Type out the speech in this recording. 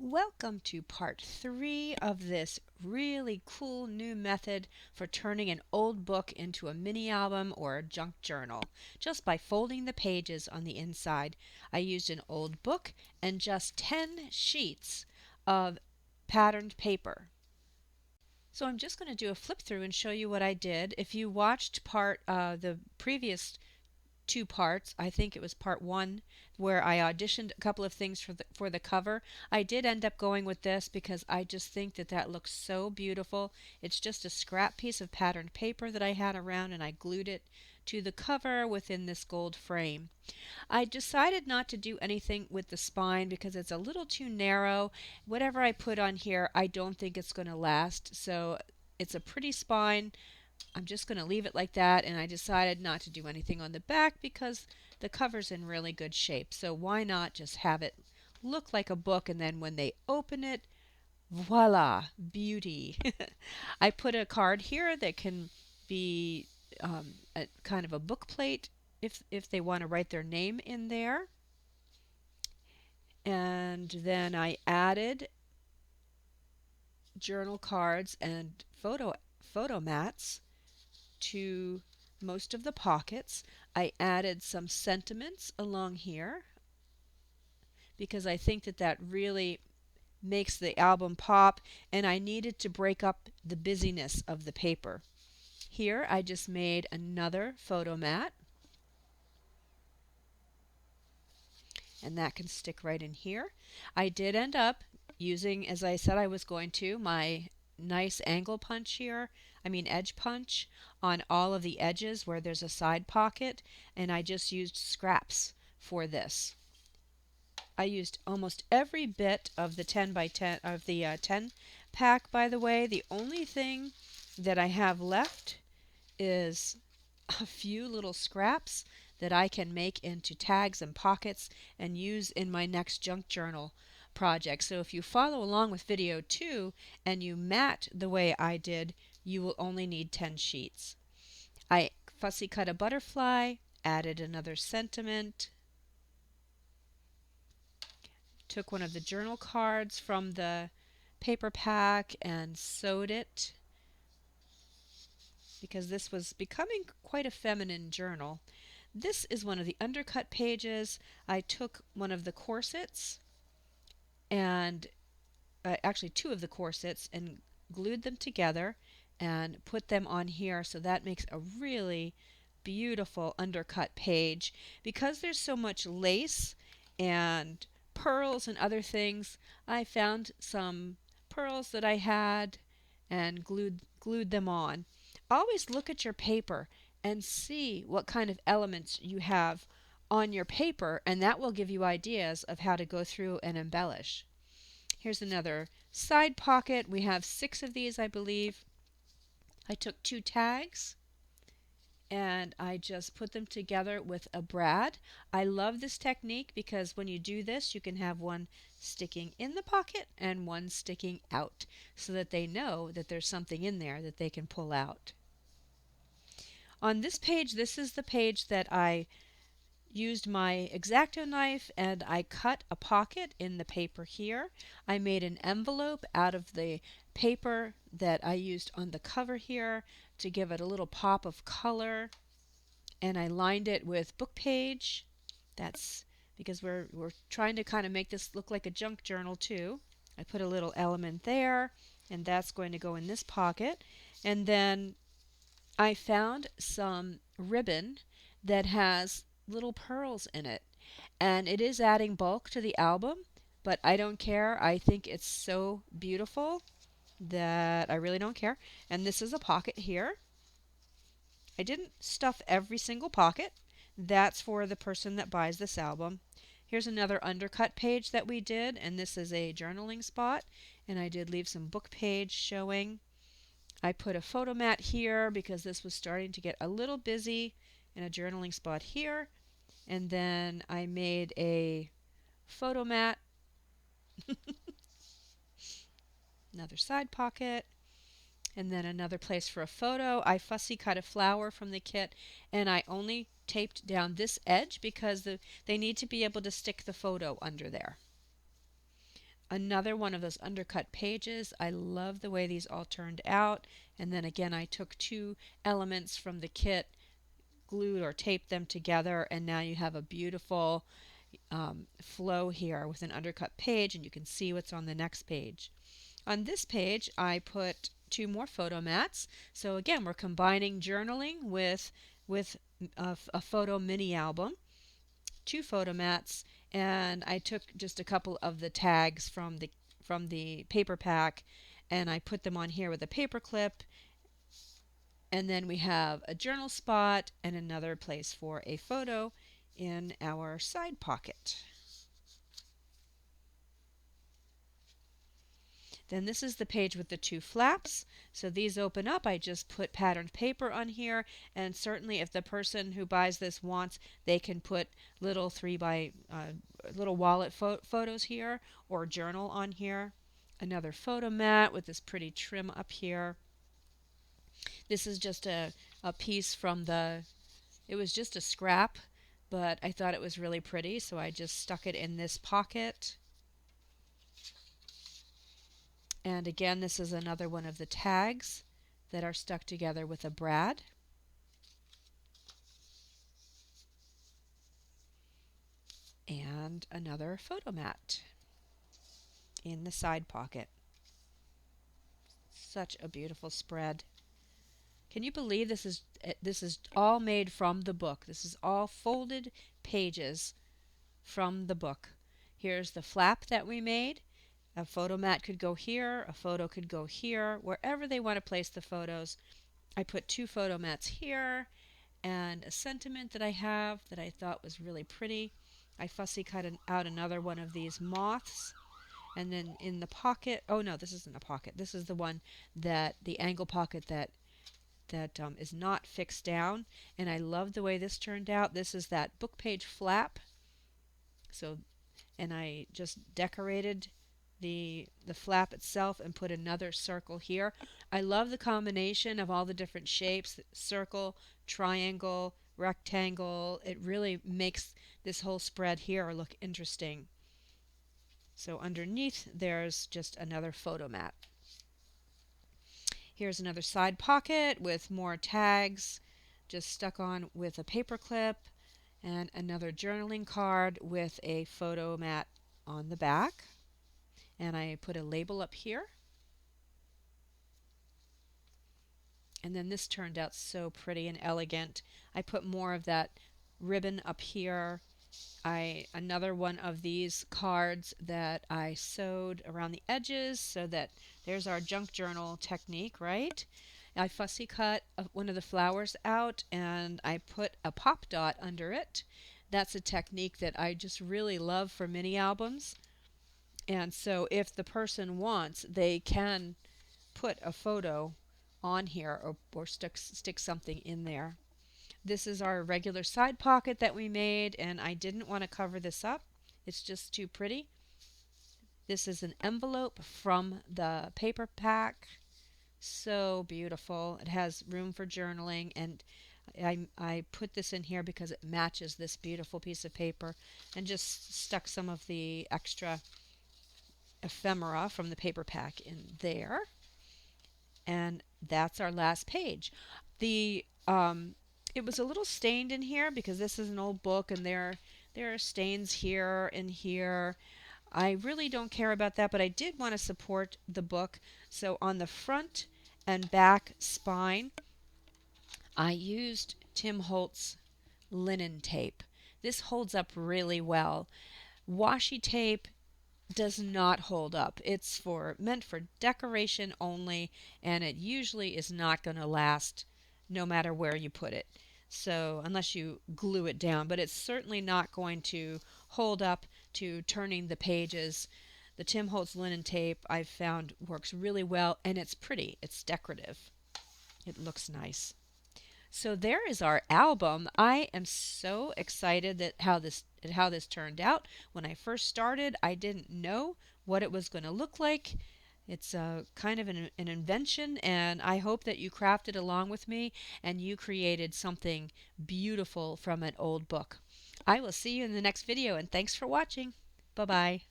Welcome to part 3 of this really cool new method for turning an old book into a mini album or a junk journal, just by folding the pages on the inside. I used an old book and just 10 sheets of patterned paper. So I'm just going to do a flip through and show you what I did. If you watched the previous two parts. I think it was part one where I auditioned a couple of things for the cover. I did end up going with this because I just think that looks so beautiful. It's just a scrap piece of patterned paper that I had around and I glued it to the cover within this gold frame. I decided not to do anything with the spine because it's a little too narrow. Whatever I put on here, I don't think it's going to last. So it's a pretty spine. I'm just going to leave it like that, and I decided not to do anything on the back because the cover's in really good shape. So why not just have it look like a book, and then when they open it, voila, beauty. I put a card here that can be a kind of a book plate if they want to write their name in there. And then I added journal cards and photo mats to most of the pockets. I added some sentiments along here because I think that really makes the album pop, and I needed to break up the busyness of the paper. Here I just made another photo mat, and that can stick right in here. I did end up using, as I said I was going to, my nice angle punch here, edge punch on all of the edges where there's a side pocket, and I just used scraps for this. I used almost every bit of the 10 by 10 of the 10 pack, by the way. The only thing that I have left is a few little scraps that I can make into tags and pockets and use in my next junk journal project. So if you follow along with video 2 and you mat the way I did, you will only need 10 sheets. I fussy cut a butterfly, added another sentiment, took one of the journal cards from the paper pack and sewed it because this was becoming quite a feminine journal. This is one of the undercut pages. I took one of the corsets and actually two of the corsets and glued them together and put them on here, so that makes a really beautiful undercut page. Because there's so much lace and pearls and other things, I found some pearls that I had and glued them on. Always look at your paper and see what kind of elements you have on your paper, and that will give you ideas of how to go through and embellish. Here's another side pocket. We have 6 of these, I believe. I took 2 tags and I just put them together with a brad. I love this technique because when you do this, you can have one sticking in the pocket and one sticking out so that they know that there's something in there that they can pull out. On this page, this is the page that I used my X-Acto knife and I cut a pocket in the paper here. I made an envelope out of the paper that I used on the cover here to give it a little pop of color, and I lined it with book page. That's because we're trying to kind of make this look like a junk journal too. I put a little element there, and that's going to go in this pocket. And then I found some ribbon that has little pearls in it, and it is adding bulk to the album, but I don't care. I think it's so beautiful that I really don't care. And this is a pocket here. I didn't stuff every single pocket. That's for the person that buys this album. Here's another undercut page that we did, and this is a journaling spot, and I did leave some book page showing. I put a photo mat here because this was starting to get a little busy, and a journaling spot here. And then I made a photo mat, another side pocket, and then another place for a photo. I fussy cut a flower from the kit, and I only taped down this edge because they need to be able to stick the photo under there. Another one of those undercut pages. I love the way these all turned out. And then again, I took two elements from the kit, glued or taped them together, and now you have a beautiful flow here with an undercut page, and you can see what's on the next page. On this page, I put two more photo mats. So again, we're combining journaling with a photo mini album. Two photo mats, and I took just a couple of the tags from the paper pack, and I put them on here with a paper clip. And then we have a journal spot and another place for a photo in our side pocket. Then this is the page with the two flaps. So these open up. I just put patterned paper on here, and certainly if the person who buys this wants, they can put little little wallet photos here or journal on here. Another photo mat with this pretty trim up here. This is just a piece from it was just a scrap, but I thought it was really pretty, so I just stuck it in this pocket. And again, this is another one of the tags that are stuck together with a brad. And another photo mat in the side pocket. Such a beautiful spread. Can you believe this is all made from the book? This is all folded pages from the book. Here's the flap that we made. A photo mat could go here, a photo could go here, wherever they want to place the photos. I put two photo mats here, and a sentiment that I have that I thought was really pretty. I fussy cut out another one of these moths, and then in the pocket, oh no, this isn't a pocket. This is the one the angle pocket that is not fixed down, and I love the way this turned out. This is that book page flap. And I just decorated the flap itself and put another circle here. I love the combination of all the different shapes, circle, triangle, rectangle. It really makes this whole spread here look interesting. So underneath there's just another photo mat. Here's another side pocket with more tags just stuck on with a paper clip, and another journaling card with a photo mat on the back. And I put a label up here. And then this turned out so pretty and elegant. I put more of that ribbon up here. Another one of these cards that I sewed around the edges so that there's our junk journal technique, right? I fussy cut one of the flowers out, and I put a pop dot under it. That's a technique that I just really love for mini albums. And so if the person wants, they can put a photo on here or stick something in there. This is our regular side pocket that we made, and I didn't want to cover this up. It's just too pretty. This is an envelope from the paper pack. So beautiful. It has room for journaling, and I put this in here because it matches this beautiful piece of paper, and just stuck some of the extra ephemera from the paper pack in there. And that's our last page. It was a little stained in here because this is an old book, and there are stains here and here. I really don't care about that, but I did want to support the book. So on the front and back spine, I used Tim Holtz linen tape. This holds up really well. Washi tape does not hold up. It's meant for decoration only, and it usually is not going to last no matter where you put it. So unless you glue it down, but it's certainly not going to hold up to turning the pages. The Tim Holtz linen tape I've found works really well, and it's pretty. It's decorative. It looks nice. So there is our album. I am so excited at how this turned out. When I first started, I didn't know what it was going to look like. It's kind of an invention, and I hope that you crafted along with me and you created something beautiful from an old book. I will see you in the next video, and thanks for watching. Bye-bye.